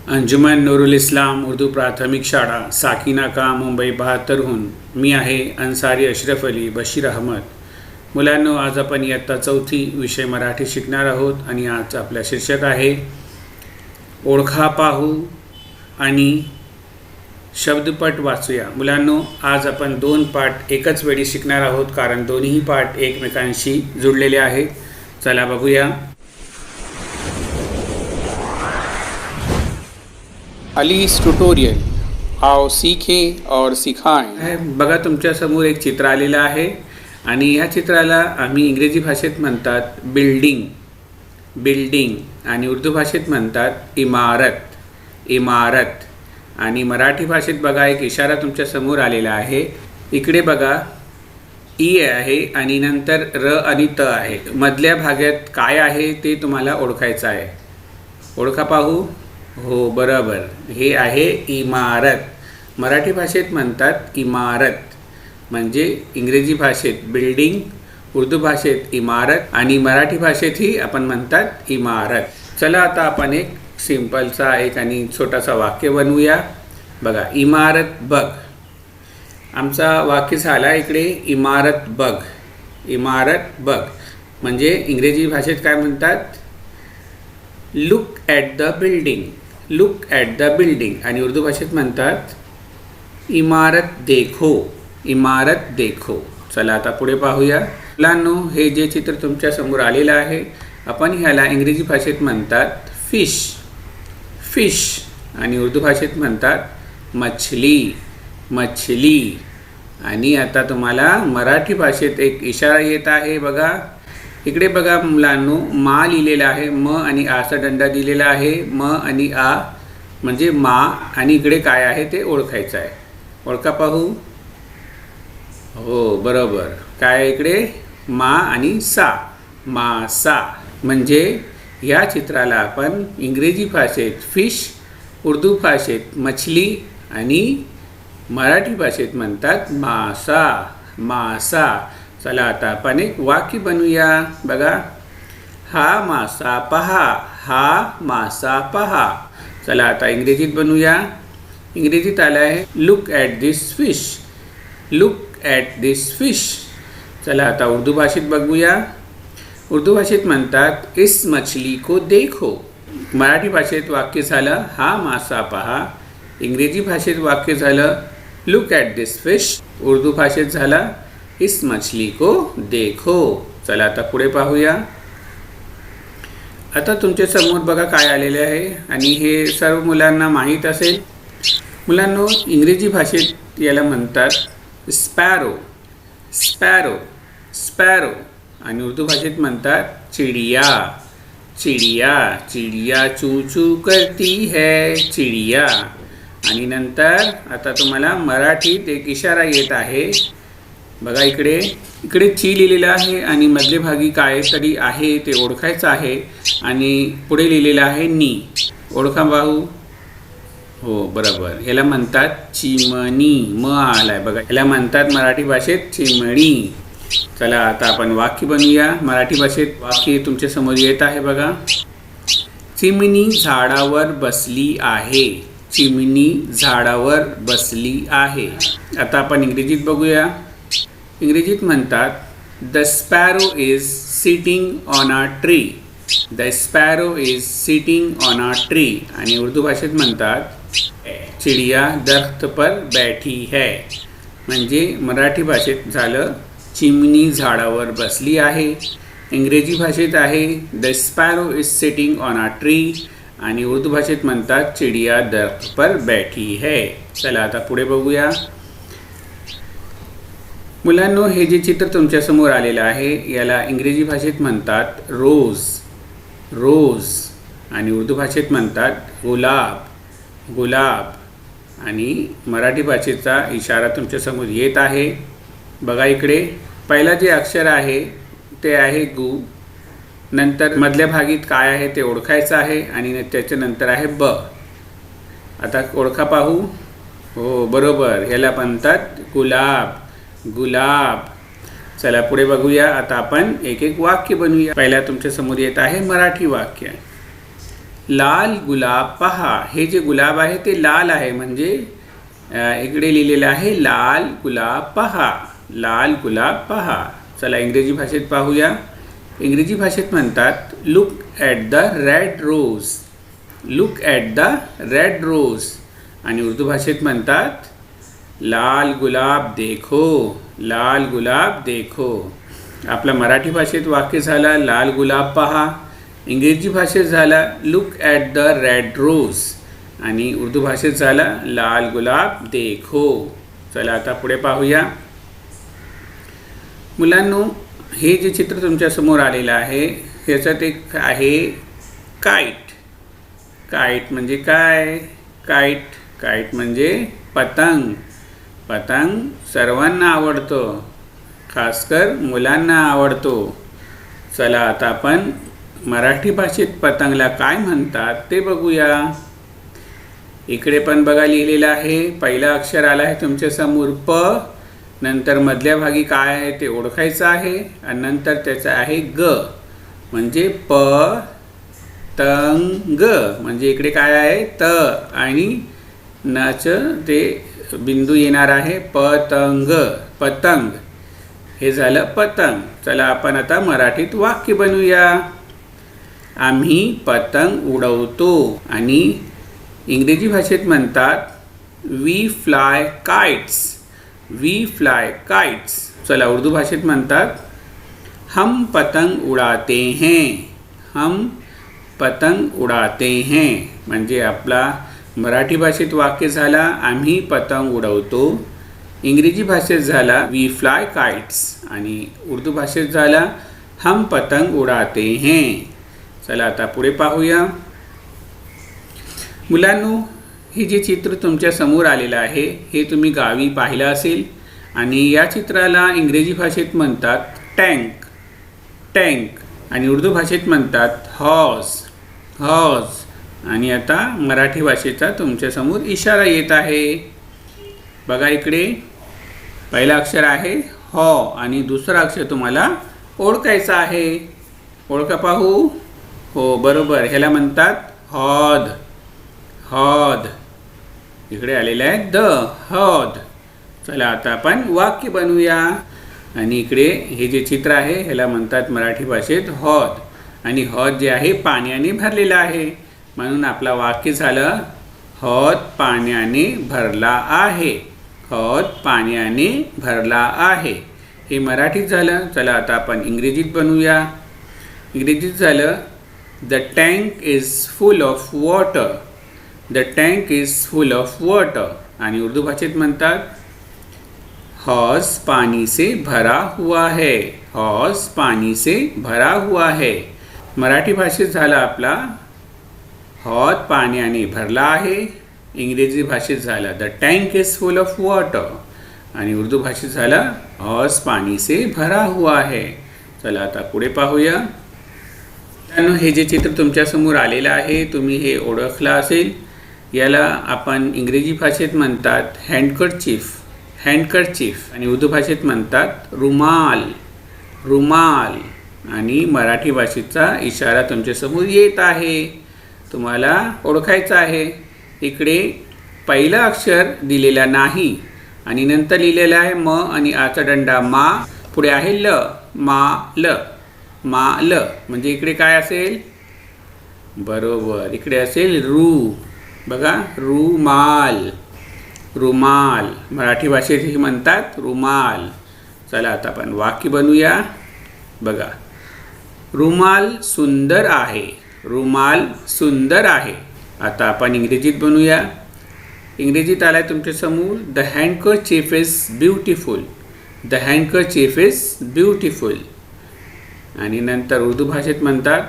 अंजुमन नूरुल इस्लाम उर्दू प्राथमिक शाळा साकिना का मुंबई 72हून मी आहे अन्सारी अशरफ अली बशीर अहमद. मुलांनो, आज आपण इयत्ता 4थी विषय मराठी शिकणार आहोत आणि आज आपला शीर्षक आहे ओळखा पाहू आणि शब्दपट वाचूया. मुलांनो, आज आपण 2 पाठ एकाच वेळी शिकणार आहोत कारण दोन्ही पाठ एकमेकांशी जुळलेले आहेत. चला बघूया. अलीस ट्यूटोरियल, आओ सीखे और सिखाएं. बघा, तुमच्या समोर एक चित्र आलेलं आहे आणि ह्या चित्राला आम्ही इंग्रजी भाषेत म्हणतात बिल्डिंग बिल्डिंग आणि उर्दू भाषेत म्हणतात इमारत इमारत. आणि मराठी भाषेत बघा, एक इशारा तुमच्या समोर आलेला आहे. इकडे बघा, ई आहे आणि नंतर र आणि त आहे. मधल्या भागात काय आहे ते तुम्हाला ओळखायचं आहे. ओळखा पाहू. हो, बरोबर, हे आहे इमारत. मराठी भाषेत म्हणतात इमारत, म्हणजे इंग्रजी भाषेत बिल्डिंग, उर्दू भाषेत इमारत आणि मराठी भाषेतही आपण म्हणतात इमारत. चला आता आपण एक सिंपलचा एक आणि छोटासा वाक्य बनवूया. बघा, इमारत बघ. आमचा वाक्य झाला इकडे इमारत बघ. इमारत बघ म्हणजे इंग्रजी भाषेत काय म्हणतात, look at the building. Look at the building. आणि उर्दू भाषेत म्हणतात इमारत देखो. इमारत देखो. चला आता पुढे पाहूया. मुलांनो, हे जे चित्र तुमच्या समोर आलेलं आहे, आपण ह्याला इंग्रजी भाषेत म्हणतात फिश. फिश आणि उर्दू भाषेत म्हणतात मछली. मछली. आणि आता तुम्हाला मराठी भाषेत एक इशारा येत आहे. बघा, इकडे बघा मुलांनो, मा लिहिलेला आहे. म आणि आचा दंडा दिलेला आहे. म आणि आ म्हणजे मा. आणि इकडे काय आहे ते ओळखायचं आहे. ओळखा पाहू. हो, बरोबर. काय इकडे मा आणि सा. मासा. म्हणजे या चित्राला आपण इंग्रजी भाषेत फिश, उर्दू भाषेत मछली आणि मराठी भाषेत म्हणतात मासा. मासा. चला आता आपण एक वाक्य बनवूया. बघा, हा मासा पहा. हा मासा पहा. चला आता इंग्रजीत बनवूया. इंग्रजीत आलं आहे look at this fish. Look at this fish. चला आता उर्दू भाषेत बघूया. उर्दू भाषेत म्हणतात इस मछली को देखो. मराठी भाषेत वाक्य झालं हा मासा पहा. इंग्रजी भाषेत वाक्य झालं look at this fish. Urdu भाषेत झाला इस मछली को देखो. चला आता पुढे पाहूया. आता तुमच्या समोर बघा काय आलेले आहे आणि हे सर्व मुलांना माहीत असेल. मुलांनो, इंग्रजी भाषेत याला म्हणतात स्पॅरो. स्पॅरो. स्पॅरो. आणि उर्दू भाषेत म्हणतात चिडिया. चिडिया. चिडिया चू चू करती है. चिडिया. आणि नंतर आता तुम्हाला मराठीत एक इशारा येत आहे. बघा, इकडे इकडे ची लिहिलेलं आहे आणि मध्यभागी काय तरी आहे ते ओळखायचं आहे आणि पुढे लिहिलेलं आहे नी. ओळखा पाहू. हो, बरोबर. ह्याला म्हणतात चिमणी. म आलाय बघा. ह्याला म्हणतात मराठी भाषेत चिमणी. चला आता आपण वाक्य बनवूया. मराठी भाषेत वाक्य तुमच्या समोर येत आहे. बघा, चिमणी झाडावर बसली आहे. चिमणी झाडावर बसली आहे. आता आपण इंग्रजीत बघूया. इंग्रजीत म्हणतात the sparrow is sitting on a tree. The sparrow is sitting on a tree. आणि उर्दू भाषेत म्हणतात चिडिया दरख्त पर बैठी है. म्हणजे मराठी भाषेत झालं चिमणी झाडावर बसली आहे. इंग्रजी भाषेत आहे the sparrow is sitting on a tree आणि उर्दू भाषेत म्हणतात चिडिया दरख्त पर बैठी है. चला आता पुढे बघूया. मुलांनो, हे जे चित्र तुमच्या समोर आलेलं आहे याला इंग्रजी भाषेत म्हणतात रोज. रोज. आणि उर्दू भाषेत म्हणतात गुलाब. गुलाब. आणि मराठी भाषेचा इशारा तुमच्या समोर येत आहे. बघा, इकडे पहिला जे अक्षर आहे ते आहे गु. नंतर मधल्या भागीत काय आहे ते ओळखायचं आहे आणि त्याच्यानंतर आहे ब. आता ओळखा पाहू. हो, बरोबर. ह्याला म्हणतात गुलाब. गुलाब. चला पुढे बघूया. आता आपण एक एक वाक्य बनवूया. पहिला तुमच्या समोर येत आहे मराठी वाक्य. लाल गुलाब पहा. हे जे गुलाब आहे ते लाल आहे, म्हणजे इकडे लिहिलेलं आहे लाल गुलाब पहा. लाल गुलाब पहा. चला इंग्रजी भाषेत पाहूया. इंग्रजी भाषेत म्हणतात look at the red rose. Look at the red rose. आणि उर्दू भाषेत म्हणतात लाल गुलाब देखो. लाल गुलाब देखो. आपल्या मराठी भाषेत वाक्य झाला लाल गुलाब पहा. इंग्रजी भाषेत झाला look at the red rose. आणि उर्दू भाषेत झाला लाल गुलाब देखो. चला आता पुढे पाहूया. मुलांनो, हे जे चित्र तुमच्यासमोर आलेलं आहे ह्याच्यात एक आहे काईट. काईट म्हणजे काय? काईट म्हणजे पतंग. पतंग सर्वांना आवडतो, खासकर मुलांना आवडतो. चला आता आपण मराठी भाषेत पतंगला काय म्हणतात ते बघूया. इकडे पण बघा लिहिलेलं आहे. पहिला अक्षर आला आहे तुमच्यासमोर प. नंतर मधल्या भागी काय आहे ते ओळखायचं आहे. आणि नंतर त्याचं आहे ग, म्हणजे प तंग. म्हणजे इकडे काय आहे त आणि नचं ते बिंदू येणार आहे. पतंग. पतंग हे झालं पतंग. चला आपण आता मराठीत वाक्य बनवूया. आम्ही पतंग उडवतो. आणि इंग्रजी भाषेत म्हणतात we fly kites. We fly kites. चला उर्दू भाषेत म्हणतात हम पतंग उड़ाते हैं. हम पतंग उड़ाते हैं. म्हणजे आपला मराठी भाषेत वाक्य झाला आम्ही पतंग उडवतो. इंग्रजी भाषेत झाला वी फ्लाय काइट्स. आणि उर्दू भाषेत झाला हम पतंग उड़ाते हैं. चला आता पुढे पाहूया. मुलांनो, हे जे चित्र तुमच्या समोर आलेलं आहे हे तुम्ही गावी पाहिलं असेल. आणि या चित्राला इंग्रजी भाषेत म्हणतात टँक. टँक. आणि उर्दू भाषेत म्हणतात हॉर्स. हॉर्स. आणि आता मराठी भाषेचा तुमच्यासमोर इशारा येत आहे. बघा इकडे पहिला अक्षर आहे हॉ आणि दुसरा अक्षर तुम्हाला ओळखायचा आहे. ओळखा पाहू. हो बरोबर, ह्याला म्हणतात हॉद. हॉद. इकडे आलेलं आहे द. हॉद. चला आता आपण वाक्य बनवूया. आणि इकडे हे जे चित्र आहे ह्याला म्हणतात मराठी भाषेत हॉद. आणि हॉद जे आहे पाण्याने भरलेलं आहे, म्हणून आपला वाक्य झालं हॉद पाण्याने भरला आहे. हॉद पाण्याने भरला आहे. हे मराठीत झालं. चला आता आपण इंग्रजीत बनवूया. इंग्रजीत झालं the tank is full of water. The tank is full of water. आणि उर्दू भाषेत म्हणतात हौज पानी से भरा हुआ है. हौज पानी से भरा हुआ है. मराठी भाषेत झाला आपला हौद पाण्याने भरला आहे. इंग्रजी भाषेत झाला the tank is full of water. आणि उर्दू भाषेत झाला हौज पानी से भरा हुआ है. चला आता पुढे पाहूया. त्यानं हे जे चित्र तुमच्यासमोर आलेलं आहे तुम्ही हे ओळखलं असेल. याला आपण इंग्रजी भाषेत म्हणतात हँडकरचीफ. हँडकरचीफ. आणि उर्दू भाषेत म्हणतात रुमाल. रुमाल. आणि मराठी भाषेचा इशारा तुमच्यासमोर येत आहे, तुम्हाला ओळखायचा आहे. इकडे पहिला अक्षर दिलेला नाही आणि नंतर लिहिलेला आहे म आणि आचा दंडा मा. पुढे आहे ल. मा ल. मा ल. म्हणजे इकडे काय असेल? बरोबर, इकडे असेल रू. बघा रुमाल. रुमाल. मराठी भाषेत हे म्हणतात रुमाल. चला आता आपण वाक्य बनवूया. बघा रुमाल सुंदर आहे. रुमाल सुंदर आहे. आता आपण इंग्रजीत बनवूया. इंग्रजीत आलाय तुमच्यासमोर the handkerchief is beautiful. The handkerchief is beautiful. आणि नंतर उर्दू भाषेत म्हणतात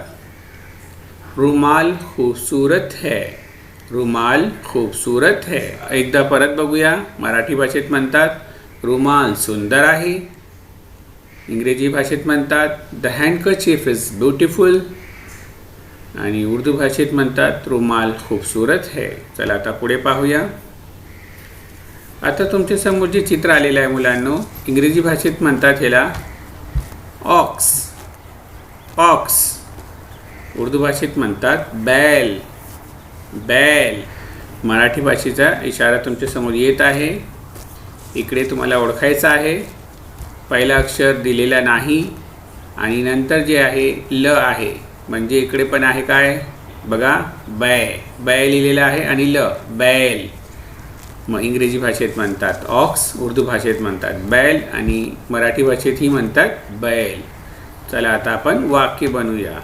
रुमाल खूबसूरत है. रुमाल खूबसूरत है. एकदा परत बघूया. मराठी भाषेत म्हणतात रुमाल सुंदर आहे. इंग्रजी भाषेत म्हणतात द हँडकरचीफ इज ब्युटिफुल. आणि उर्दू भाषेत म्हणतात रुमाल खूबसूरत है. चला आता पुढे पाहूया. आता तुमच्यासमोर जे चित्र आलेलं आहे मुलांनो, इंग्रजी भाषेत म्हणतात ह्याला ऑक्स. ऑक्स. उर्दू भाषेत म्हणतात बैल. बैल. मराठी भाषेचा इशारा तुमच्या समोर येत आहे. इकडे तुम्हाला ओळखायचं आहे. पहिला अक्षर दिलेला नाही आणि नंतर जे आहे ल आहे, म्हणजे इकडे पण आहे काय बघा, बै लिहिलेला आहे आणि ल, बैल. मग इंग्रजी भाषेत म्हणतात ऑक्स, उर्दू भाषेत म्हणतात बैल आणि मराठी भाषेतही म्हणतात बैल. चला आता आपण वाक्य बनवूया.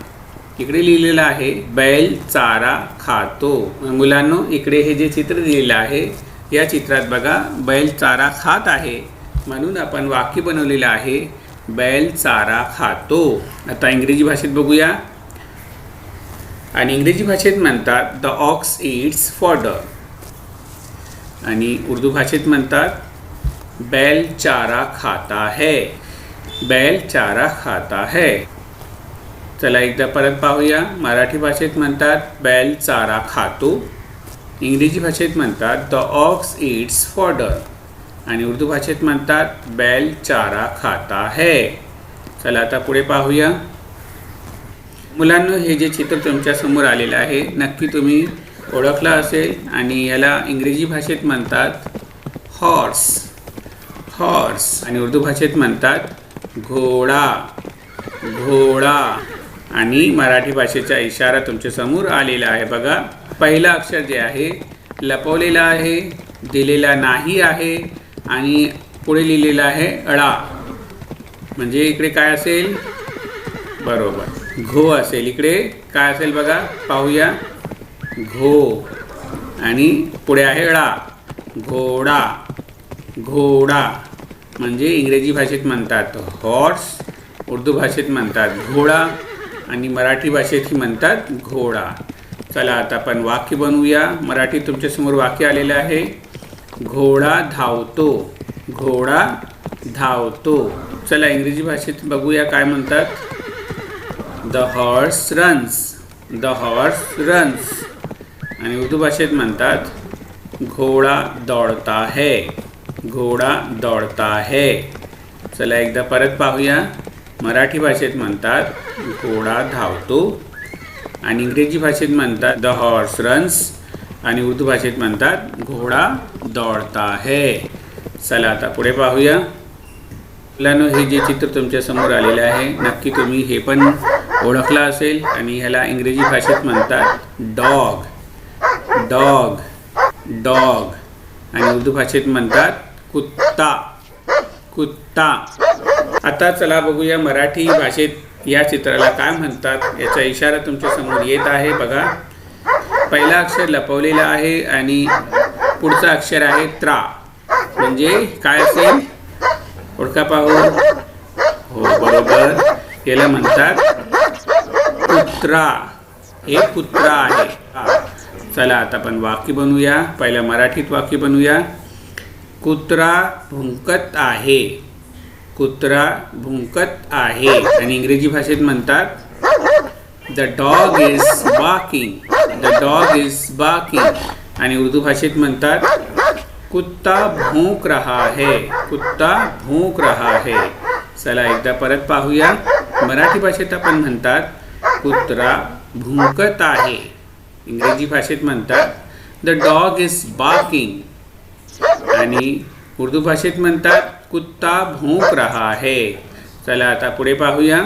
इकडे लिहिलेलं आहे बैल चारा खातो. मुलांनो, इकडे हे जे चित्र दिलेलं आहे या चित्रात बघा बैल चारा खात आहे, म्हणून आपण वाक्य बनवलेलं आहे बैल चारा खातो. आता इंग्रजी भाषेत बघूया. आणि इंग्रजी भाषेत म्हणतात द ऑक्स ईट्स फॉडर. आणि उर्दू भाषेत म्हणतात बैल चारा खाता है. बैल चारा खाता है. चला एकदा परत पाहूया. मराठी भाषेत म्हणतात बैल चारा खातो. इंग्रजी भाषेत म्हणतात द ऑक्स ईट्स फॉडर. आणि उर्दू भाषेत म्हणतात बैल चारा खाता है. चला आता पुढे पाहूया. मुलांनो, हे जे चित्र तुमच्या समोर आलेलं आहे नक्की तुम्ही ओळखलं असेल. आणि याला इंग्रजी भाषेत म्हणतात हॉर्स. आणि उर्दू भाषेत म्हणतात घोडा. आणि मराठी भाषेचा इशारा तुमच्या समोर आलेला आहे बघा. पहिला अक्षर जे आहे लपवलेला आहे, दिलेला नाही आहे आणि पुढे लिहिलेला आहे अळा. म्हणजे इकडे काय असेल, बरोबर घो असेल. इकडे काय असेल बघा, पाहूया. घो आणि पुढे आहे अळा. घोडा म्हणजे इंग्रजी भाषेत म्हणतात हॉर्स, उर्दू भाषेत म्हणतात घोडा आणि मराठी भाषेतही म्हणतात घोडा. चला आता आपण वाक्य बनवूया. मराठी तुमच्यासमोर वाक्य आलेलं आहे घोडा धावतो. चला इंग्रजी भाषेत बघूया काय म्हणतात. The horse runs. आणि उर्दू भाषेत म्हणतात घोडा दौड़ता है. चला एकदा परत पाहूया. मराठी भाषेत म्हणतात घोडा धावतो आणि इंग्रजी भाषेत म्हणतात द हॉर्स रन्स आणि उर्दू भाषेत म्हणतात घोडा दौड़ता है. चला आता पुढे पाहूया. मुलांनो, हे जे चित्र तुमच्या समोर आलेलं आहे नक्की तुम्ही हे पण ओळखलं असेल. आणि ह्याला इंग्रजी भाषेत म्हणतात डॉग आणि उर्दू भाषेत म्हणतात कुत्ता. आता चला बघूया मराठी भाषेत या चित्राला काय म्हणतात. याचा इशारा तुमच्या समोर येत आहे बघा. पहिला अक्षर लपवलेला आहे आणि पुढचा अक्षर आहे त्रा. म्हणजे काय असेल, ओळखा पाहू. हो बरोबर, याला म्हणतात कुत्रा. हे कुत्रा आहे. चला आता आपण वाक्य बनवूया. पहिला मराठीत वाक्य बनवूया. कुत्रा भुंकत आहे. आणि इंग्रजी भाषेत म्हणतात द डॉग इज बार्किंग. आणि उर्दू भाषेत म्हणतात कुत्ता भौंक रहा है. चला एकदा परत पाहूया. मराठी भाषेत आपण म्हणतात कुत्रा भुंकत आहे. इंग्रजी भाषेत म्हणतात द डॉग इज बार्किंग. आणि उर्दू भाषेत म्हणतात कुत्ता भौंक रहा है. चला आता पुढे पाहूया.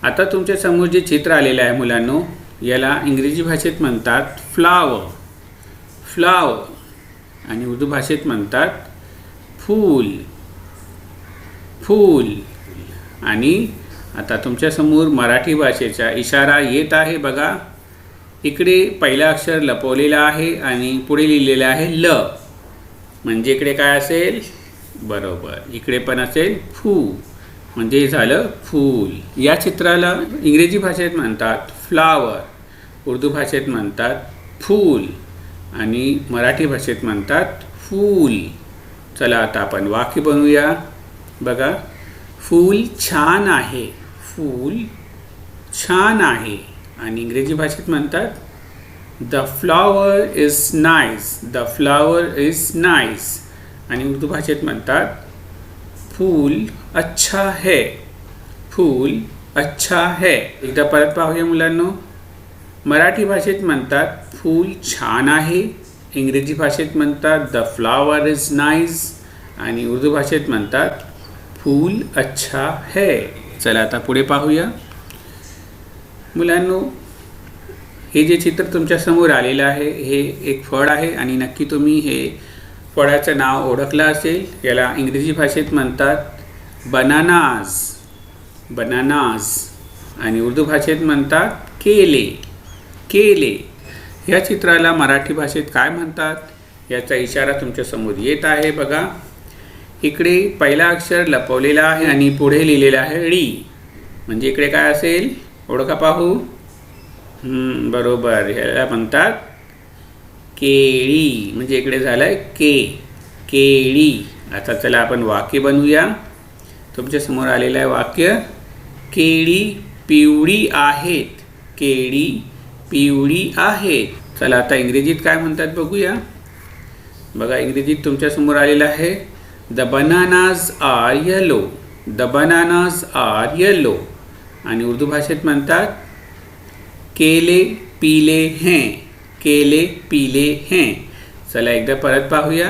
आता तुमच्या समोर जे चित्र आलेलं आहे मुलांनो, याला इंग्रजी भाषेत म्हणतात फ्लावर. आणि उर्दू भाषेत म्हणतात फूल. आणि आता तुमच्या समोर मराठी भाषेचा इशारा येत आहे बघा. इकडे पहिला अक्षर लपवलेला आहे आणि पुढे लिहिलेला आहे ल. म्हणजे इकडे काय असेल, बरोबर इकडे पण असेल फू. म्हणजे झालं फूल. या चित्राला इंग्रजी भाषेत म्हणतात फ्लावर, उर्दू भाषेत म्हणतात फूल आणि मराठी भाषेत म्हणतात फूल. चला आता आपण वाक्य बनवूया बघा. फूल छान आहे. आणि इंग्रजी भाषेत म्हणतात द फ्लॉवर इज नाईस. आणि उर्दू भाषेत म्हणतात फूल अच्छा है. एकदा परत पाहूया मुलांनो. मराठी भाषेत म्हणतात फूल छान आहे, इंग्रजी भाषेत म्हणतात द फ्लावर इज नाईस आणि उर्दू भाषेत म्हणतात फूल अच्छा है. चला आता पुढे पाहूया. मुलांनो, हे जे चित्र तुमच्यासमोर आलेलं आहे हे एक फळ आहे आणि नक्की तुम्ही हे फळाचं नाव ओळखलं असेल. याला इंग्रजी भाषेत म्हणतात बनानाज आणि उर्दू भाषेत म्हणतात केले. या चित्राला मराठी भाषेत काय म्हणतात याचा इशारा तुमच्यासमोर येत आहे. बघा, इकडे पहिला अक्षर लपवलेला आहे आणि पुढे लिहिलेला आहे डी. म्हणजे इकडे काय असेल ओळखा पाहू. बरोबर, ह्याला म्हणतात केळी. म्हणजे इकडे झालं आहे केळी. आता चला आपण वाक्य बनवूया. तुमच्यासमोर आलेलं आहे वाक्य, केळी पिवळी आहेत. चला आता इंग्रजीत काय म्हणतात बघूया. बघा, इंग्रजीत तुमच्यासमोर आलेलं आहे द बनानाज आर येलो आणि उर्दू भाषेत म्हणतात केले पीले हैं. चला एकदा परत पाहूया.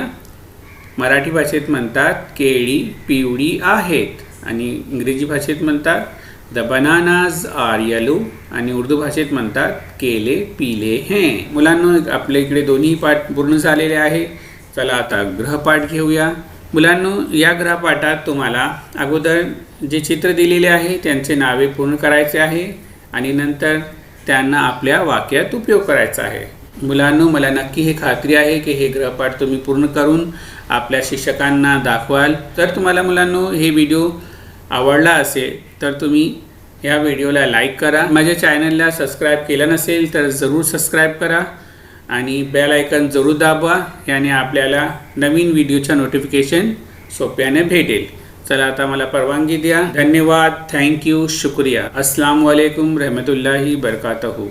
मराठी भाषेत म्हणतात केळी पिवळी आहेत आणि इंग्रजी भाषेत म्हणतात द बनानाज आर येलो आणि उर्दू भाषेत म्हणतात केले पीले हैं. मुलांनो, आपल्या इकडे दोन्ही पाठ पूर्ण झालेले आहे. चला आता गृहपाठ घेऊया. मुलांनो, या गृहपाठात तुम्हाला अगोदर जे चित्र दिलेले आहे त्यांचे नावे पूर्ण करायचे आहे आणि नंतर त्यांना आपल्या वाक्यात उपयोग करायचा आहे. मुलांनो, मला नक्की हे खात्री आहे की हे गृहपाठ तुम्ही पूर्ण करून आपल्या शिक्षकांना दाखवाल. तर तुम्हाला मुलांनो हे व्हिडिओ आवडला असेल तर तुम्ही या व्हिडिओला लाईक करा. माझ्या चॅनलला सबस्क्राईब केलं नसेल तर जरूर सबस्क्राईब करा आणि बेल आयकन जरूर दाबवा. याने आपल्याला नवीन व्हिडिओच्या नोटिफिकेशन सोप्याने भेटेल. चला आता मला परवानगी द्या. धन्यवाद, थँक्यू, शुक्रिया. अस्सलाम वालेकुम रहमतुल्लाहि बरकातहू.